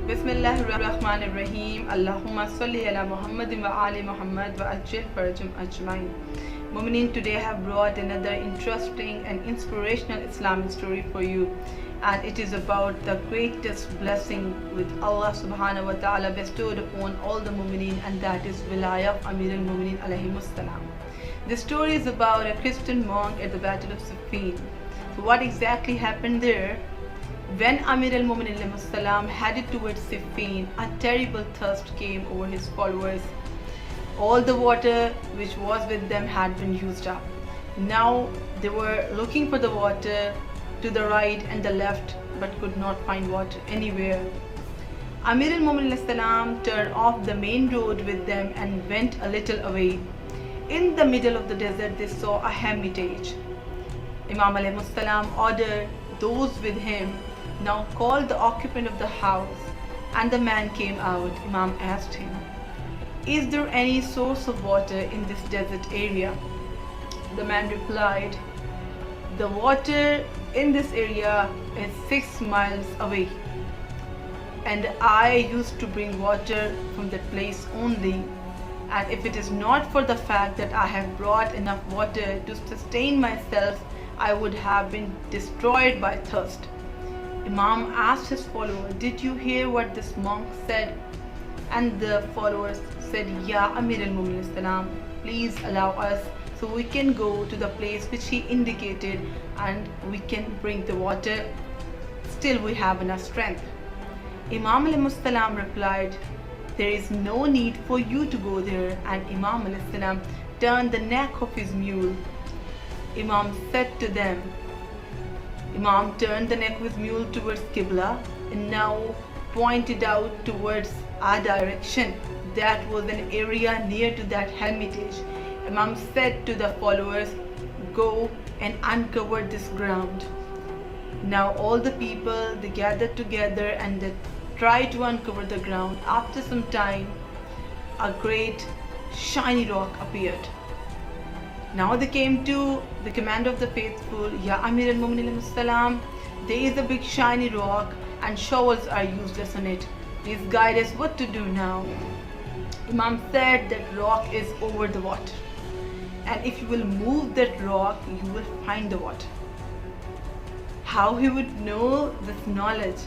Bismillahirrahmanirrahim. Allahumma salli ala Muhammadin wa ali Muhammad wa ajil farajum ajmain. Mu'mineen, today I have brought another interesting and inspirational Islamic story for you, and it is about the greatest blessing with Allah subhanahu wa ta'ala bestowed upon all the Mu'mineen, and that is Wilayah of Amir al-Mu'mineen alayhimus salam. This story is about a Christian monk at the Battle of Siffin. So what exactly happened there? When Amir al-Mu'mineen headed towards Siffin, a terrible thirst came over his followers. All the water which was with them had been used up. Now they were looking for the water to the right and the left, but could not find water anywhere. Amir al-Mu'mineen turned off the main road with them and went a little away. In the middle of the desert, they saw a hermitage. Imam alayhi ordered those with him, now called the occupant of the house, and the man came out. Imam asked him, "Is there any source of water in this desert area?" The man replied, "The water in this area is 6 miles away, and I used to bring water from that place only, and if it is not for the fact that I have brought enough water to sustain myself, I would have been destroyed by thirst." Imam asked his follower, "Did you hear what this monk said?" And the followers said, "Ya Amir al-Mu'mineen, please allow us so we can go to the place which he indicated and we can bring the water. Still we have enough strength." Imam alayhi replied, "There is no need for you to go there." And Imam alayhi turned the neck of his mule. Imam said to them, Imam turned the neck of his mule towards Qibla and now pointed out towards our direction. That was an area near to that hermitage. Imam said to the followers, "Go and uncover this ground." Now all the people, they gathered together and they tried to uncover the ground. After some time, a great shiny rock appeared. Now they came to the commander of the faithful, "Ya Amir al-Mu'mineen, there is a big shiny rock and shovels are useless on it. Please guide us what to do now." Imam said, "That rock is over the water, and if you will move that rock, you will find the water." How he would know this knowledge?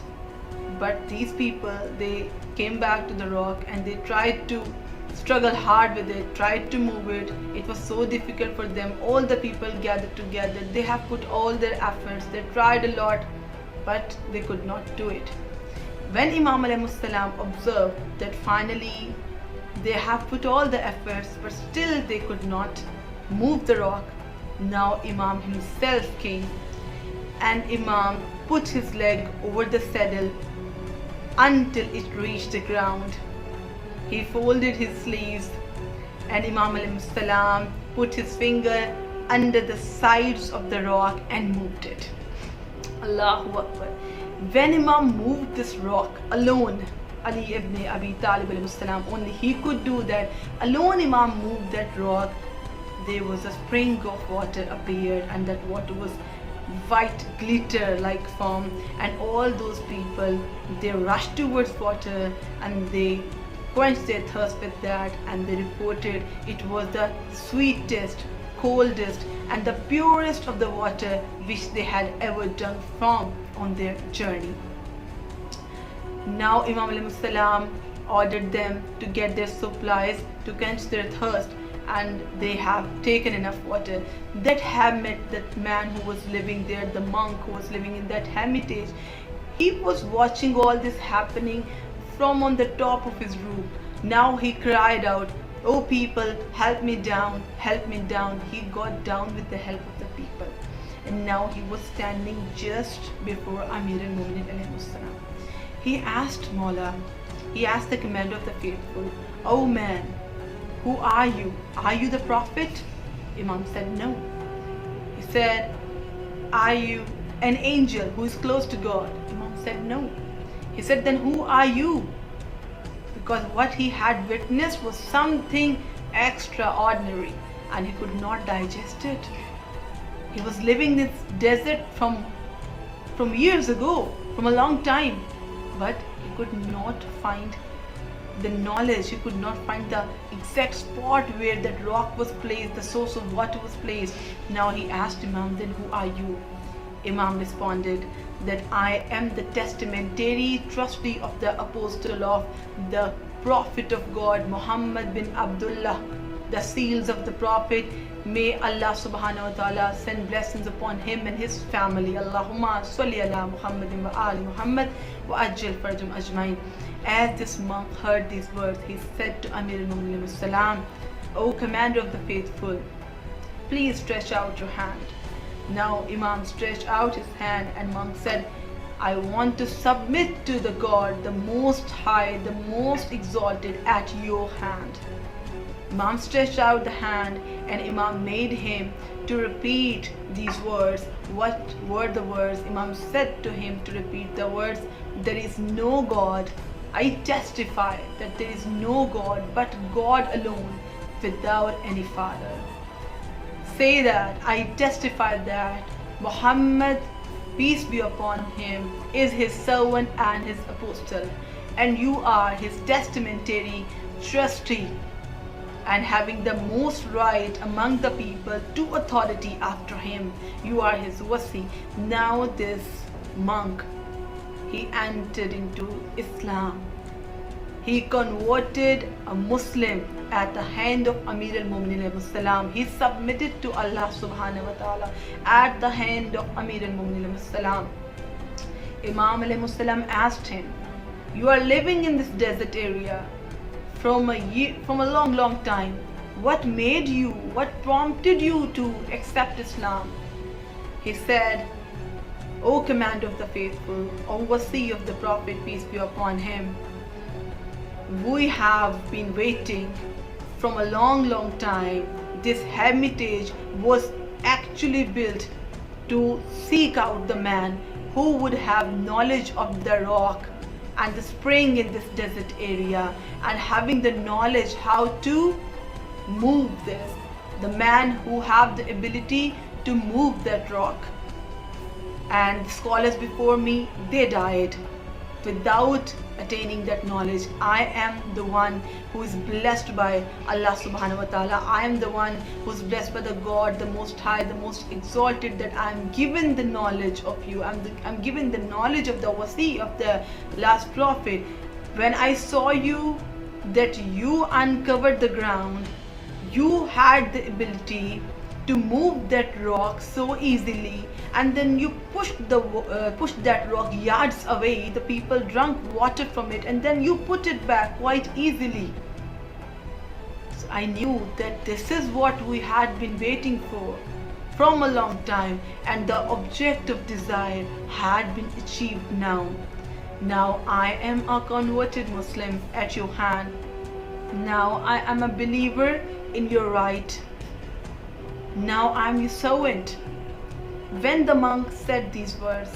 But these people, they came back to the rock and they tried to struggle hard with it, tried to move it. It was so difficult for them. All the people gathered together. They have put all their efforts. They tried a lot, but they could not do it. When Imam alayhi observed that finally they have put all the efforts, but still they could not move the rock, now Imam himself came and Imam put his leg over the saddle until it reached the ground. He folded his sleeves and Imam alayhi put his finger under the sides of the rock and moved it. Allahu Akbar. When Imam moved this rock alone, Ali ibn Abi Talib alayhi only he could do that. Alone Imam moved that rock. There was a spring of water appeared, and that water was white glitter like foam, and all those people, they rushed towards water and they quenched their thirst with that, and they reported it was the sweetest, coldest and the purest of the water which they had ever drunk from on their journey. Now Imam alayhi ordered them to get their supplies to quench their thirst, and they have taken enough water. That hermit, that man who was living there, the monk who was living in that hermitage, he was watching all this happening from on the top of his roof. Now he cried out, "Oh people, help me down, help me down." He got down with the help of the people, and now he was standing just before Amir al-Mu'mineen. He asked Mawla, he asked the commander of the faithful, "Oh man, who are you? Are you the prophet?" Imam said, "No." He said, "Are you an angel who is close to God?" Imam said, "No." He said, "Then who are you?" Because what he had witnessed was something extraordinary and he could not digest it. He was living in this desert from years ago, from a long time. but he could not find the knowledge, he could not find the exact spot where that rock was placed, the source of water was placed. Now he asked Imam, then who are you? Imam responded that I am the testamentary trustee of the apostle of the Prophet of God, Muhammad bin Abdullah, the seals of the Prophet. May Allah subhanahu wa ta'ala send blessings upon him and his family. Allahumma salli ala Muhammadin wa ali Muhammad wa ajil farjum ajmain. As this monk heard these words, he said to Amir al-Mu'minin salam, O Commander of the Faithful, please stretch out your hand. Now Imam stretched out his hand and monk said, I want to submit to the God, the Most High, the Most Exalted at your hand. Imam stretched out the hand and Imam made him to repeat these words. What were the words? Imam said to him to repeat the words, there is no God. I testify that there is no God but God alone, without any father. Say that I testify that Muhammad, peace be upon him, is his servant and his apostle, and you are his testamentary trustee, and having the most right among the people to authority after him. You are his wasi. Now this monk, he entered into Islam. He converted a Muslim at the hand of Amir al-Mu'minin salam. He submitted to Allah subhanahu wa ta'ala at the hand of Amir al-Mu'minin salam. Imam alayhi salam asked him, you are living in this desert area from a long time. What made you, what prompted you to accept Islam? He said, O Commander of the Faithful, O Wasi of the Prophet, peace be upon him, we have been waiting from a long time. This hermitage was actually built to seek out the man who would have knowledge of the rock and the spring in this desert area, and having the knowledge how to move this, the man who have the ability to move that rock. And the scholars before me, they died without attaining that knowledge. I am the one who is blessed by Allah subhanahu wa ta'ala. I am the one who is blessed by the God, the Most High, the Most Exalted, that I am given the knowledge of you. I'm given the knowledge of the wasi of the last prophet. When I saw you, that you uncovered the ground, you had the ability to move that rock so easily, and then you pushed that rock yards away. The people drank water from it, and then you put it back quite easily. So I knew that this is what we had been waiting for from a long time, and the object of desire had been achieved now. Now I am a converted Muslim at your hand. Now I am a believer in your right. Now I am your servant. When the monk said these words,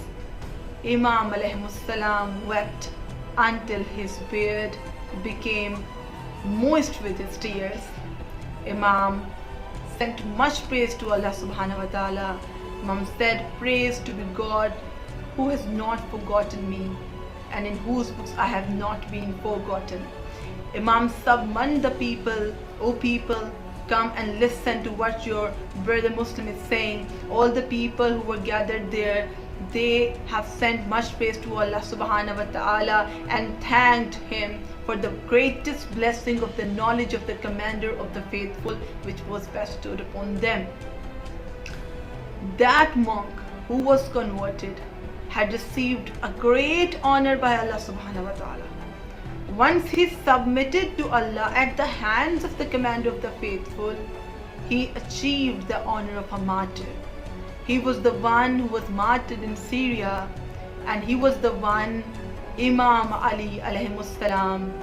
Imam alayhi salam wept until his beard became moist with his tears. Imam sent much praise to Allah subhanahu wa ta'ala. Imam said, praise to be God who has not forgotten me, and in whose books I have not been forgotten. Imam summoned the people, O people, come and listen to what your brother Muslim is saying. All the people who were gathered there, they have sent much praise to Allah subhanahu wa ta'ala and thanked him for the greatest blessing of the knowledge of the Commander of the Faithful, which was bestowed upon them. That monk who was converted had received a great honor by Allah subhanahu wa ta'ala. Once he submitted to Allah at the hands of the Commander of the Faithful, he achieved the honor of a martyr. He was the one who was martyred in Syria, and he was the one Imam Ali alayhi salam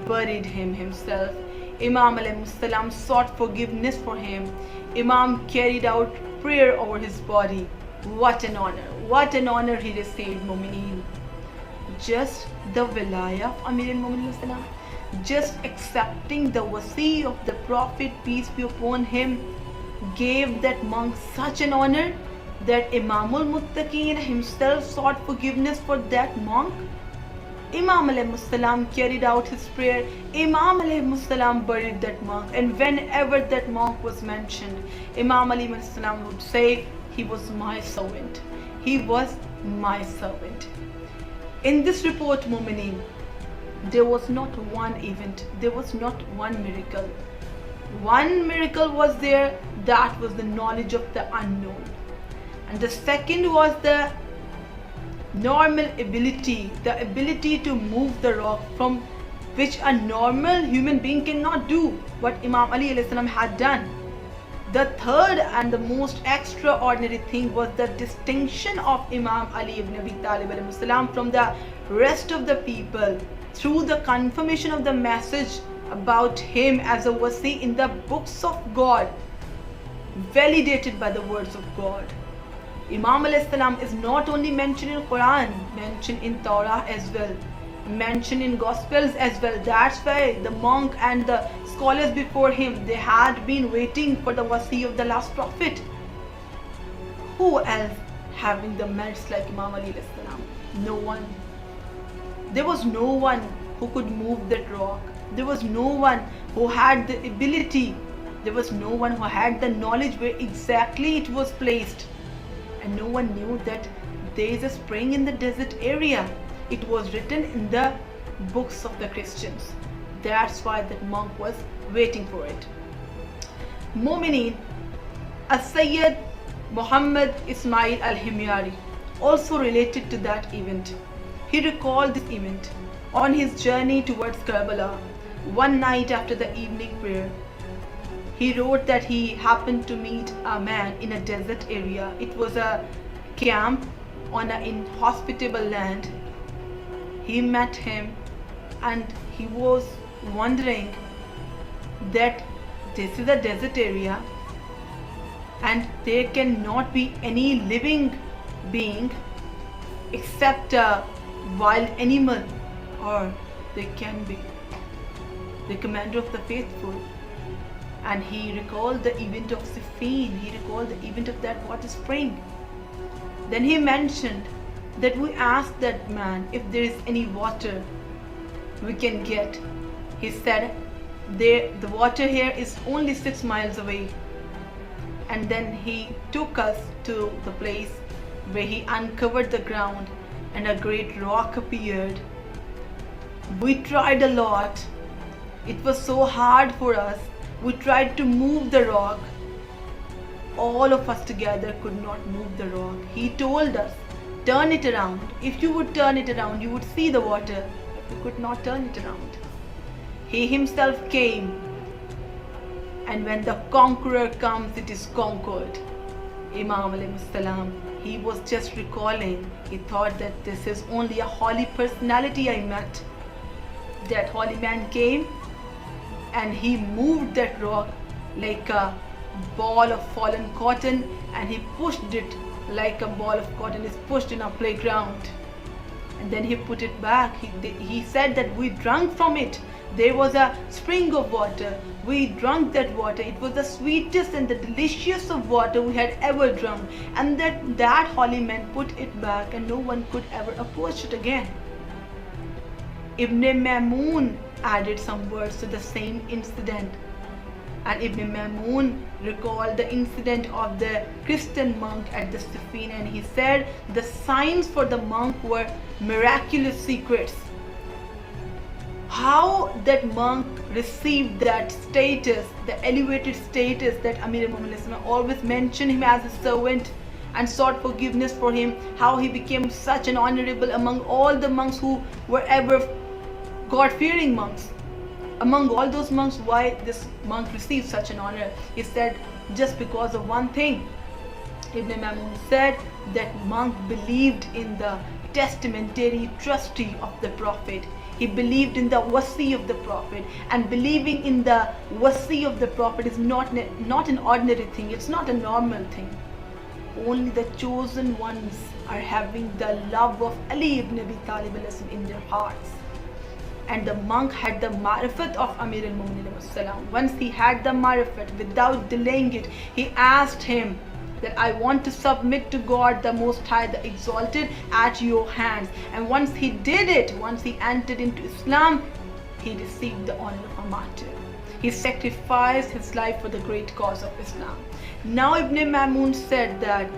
buried him himself. Imam alayhi salam sought forgiveness for him. Imam carried out prayer over his body. What an honor! What an honor he received, Mu'mineen. Just the wilaya of Amir al-Mu'minin, just accepting the wasi of the Prophet, peace be upon him, gave that monk such an honor that Imam al-Muttaqeen himself sought forgiveness for that monk. Imam alayhi salam carried out his prayer. Imam alayhi salam buried that monk, and whenever that monk was mentioned, Imam alayhi salam would say, he was my servant. He was my servant. In this report, Mu'mineen, there was not one event, there was not one miracle. One miracle was there, that was the knowledge of the unknown. And the second was the normal ability, the ability to move the rock, from which a normal human being cannot do what Imam Ali alayhi salam had done. The third and the most extraordinary thing was the distinction of Imam Ali ibn Abi Talib alayhi salam from the rest of the people through the confirmation of the message about him as a wasi in the books of God, validated by the words of God. Imam alayhi salam is not only mentioned in Quran, mentioned in Torah as well, mentioned in Gospels as well. That's why the monk and the scholars before him, they had been waiting for the wasi of the last prophet. Who else having the merits like Imam Ali alayhi salam? No one. There was no one who could move that rock. There was no one who had the ability. There was no one who had the knowledge where exactly it was placed. And no one knew that there is a spring in the desert area. It was written in the books of the Christians. That's why that monk was waiting for it. Mu'mineen, Sayyid Muhammad Ismail al-Himyari also related to that event. He recalled this event on his journey towards Karbala. One night after the evening prayer, he wrote that he happened to meet a man in a desert area. It was a camp on an inhospitable land. He met him and he was wondering that this is a desert area and there cannot be any living being except a wild animal, or there can be the commander of the faithful. And he recalled the event of Siffin. He recalled the event of that water spring. Then he mentioned that we asked that man if there is any water we can get. He said, the water here is only 6 miles away. And then he took us to the place where he uncovered the ground and a great rock appeared. We tried a lot. It was so hard for us. We tried to move the rock. All of us together could not move the rock. He told us, turn it around. If you would turn it around, you would see the water. But we could not turn it around. He himself came. And when the conqueror comes, it is conquered. Imam alayhi salam, he was just recalling. He thought that this is only a holy personality I met. That holy man came and he moved that rock like a ball of fallen cotton, and he pushed it like a ball of cotton is pushed in a playground. And then he put it back. He said that we drank from it. There was a spring of water. We drank that water. It was the sweetest and the delicious of water we had ever drunk. And that holy man put it back, and no one could ever approach it again. Ibn Mamun added some words to the same incident. And Ibn Mamun recalled the incident of the Christian monk at the Siffin, and he said the signs for the monk were miraculous secrets. How that monk received that status, the elevated status that Amir al-Mu'minin always mentioned him as a servant and sought forgiveness for him, how he became such an honorable among all the monks who were ever God-fearing monks. Among all those monks, why this monk received such an honor? He said, just because of one thing. Ibn Mamun said that monk believed in the testamentary trustee of the Prophet. He believed in the wasi of the Prophet, and believing in the wasi of the Prophet is not an ordinary thing. It's not a normal thing. Only the chosen ones are having the love of Ali ibn Abi Talib in their hearts. And the monk had the marifat of Amir al-Mu'minin. Once he had the marifat, without delaying it, he asked him that I want to submit to God the Most High, the Exalted, at your hands. And once he did it, once he entered into Islam, he received the honor of a martyr. He sacrificed his life for the great cause of Islam. Now Ibn Mamun said that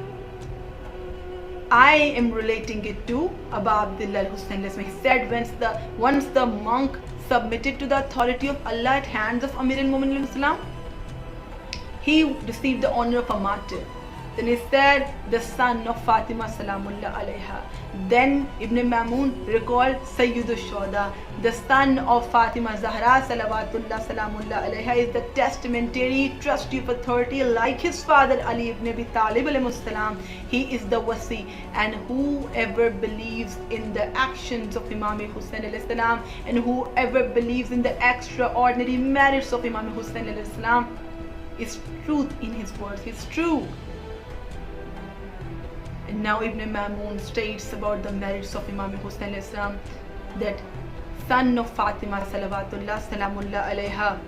I am relating it to Abu Abdullah al-Hussein. He said once the monk submitted to the authority of Allah at hands of Amir al-Mu'minin al-Islam, he received the honor of a martyr. Then he said, the son of Fatima Salamullah alayha. Then Ibn Mamun recalled Sayyidul Shoda, the son of Fatima Zahra Salawatullah Salamullah alayha, is the testamentary trustee of authority like his father Ali ibn Abi Talib alayhi salam. He is the wasi, and whoever believes in the actions of Imam Hussein alayhi salam, and whoever believes in the extraordinary merits of Imam Hussein alayhi salam, is truth in his words. He's true. And now Ibn Mamun states about the merits of Imam Hussein alayhi salam, that son of Fatima Salawatullah Salamullah alayha,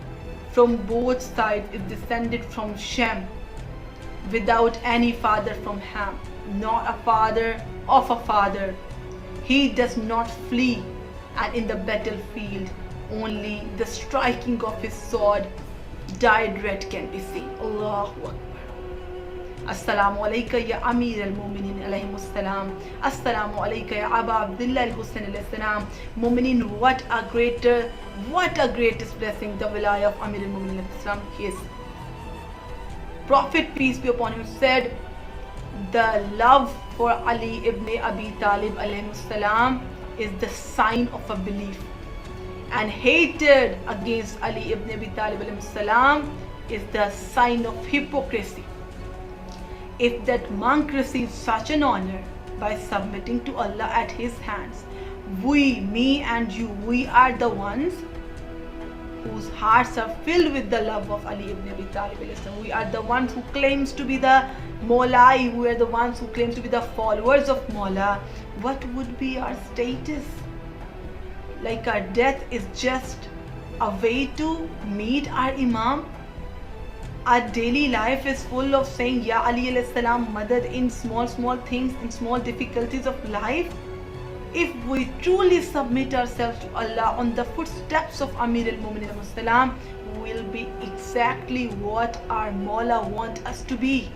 from both sides is descended from Shem, without any father from Ham, nor a father of a father. He does not flee, and in the battlefield only the striking of his sword dyed red can be seen. Allahu Akbar. Assalamu alayka ya Amir al-Mu'minin alayhi salam. Assalamu alayka ya Abu Abdullah al-Hussein alayhi salam. Mu'minin, what a greatest blessing the wilayah of Amir al-Mu'minin alayhi salam. His Prophet, peace be upon him, said, the love for Ali ibn Abi Talib alayhi salam is the sign of a belief, and hatred against Ali ibn Abi Talib alayhi salam is the sign of hypocrisy. If that monk receives such an honor by submitting to Allah at his hands, me and you, we are the ones whose hearts are filled with the love of Ali ibn Abi Talib. We are the ones who claims to be the Mawlai, we are the ones who claims to be the followers of Mawla. What would be our status? Like our death is just a way to meet our Imam? Our daily life is full of saying Ya Ali alayhi salam madad in small things, in small difficulties of life. If we truly submit ourselves to Allah on the footsteps of Amir al-Mu'minin alayhi salam, we will be exactly what our Mawla wants us to be.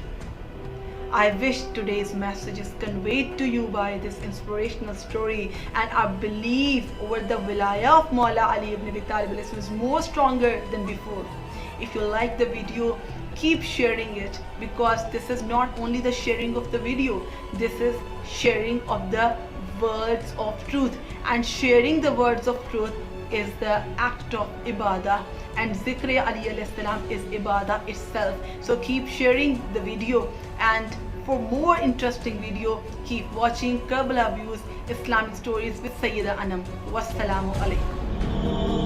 I wish today's message is conveyed to you by this inspirational story, and our belief over the wilayah of Mawla Ali ibn Abi Talib is more stronger than before. If you like the video, keep sharing it, because this is not only the sharing of the video, this is sharing of the words of truth, and sharing the words of truth is the act of ibadah, and Zikr Ali alayhi salam is ibadah itself. So keep sharing the video, and for more interesting video, keep watching Karbala Views Islamic Stories with Sayyida Anam. Wassalamu alaikum.